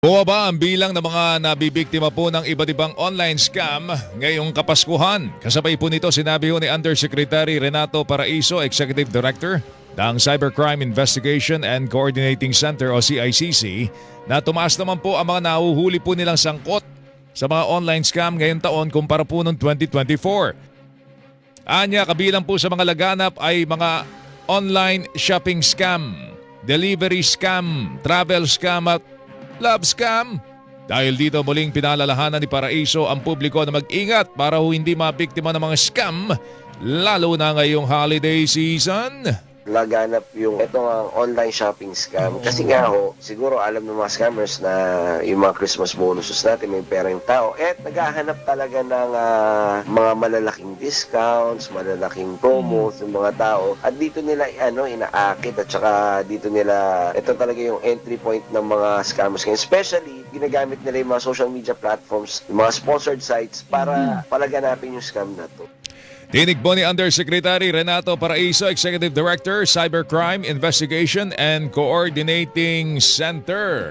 Bumaba ang bilang ng mga nabibiktima po ng iba't ibang online scam ngayong Kapaskuhan. Kasabay po nito sinabi ho ni Undersecretary Renato Paraiso, Executive Director ng Cybercrime Investigation and Coordinating Center o CICC, na tumaas naman po ang mga nahuhuli po nilang sangkot sa mga online scam ngayong taon kumpara po noong 2024. Anya, kabilang po sa mga laganap ay mga online shopping scam, delivery scam, travel scam at love scam. Dahil dito muling pinalalahanan ni Paraiso ang publiko na mag-ingat para hindi mabiktima ng mga scam, lalo na ngayong holiday season. Laganap yung etong online shopping scam. Kasi nga ho, siguro alam ng mga scammers na yung mga Christmas bonuses natin, may pera yung tao, naghahanap talaga ng mga malalaking discounts, malalaking promos ng mga tao. At dito nila inaakit at saka dito nila, ito talaga yung entry point ng mga scammers. Especially, ginagamit nila yung mga social media platforms, yung mga sponsored sites para palaganapin yung scam na to. Tinig po ni Undersecretary Renato Paraiso, Executive Director, Cybercrime Investigation and Coordinating Center.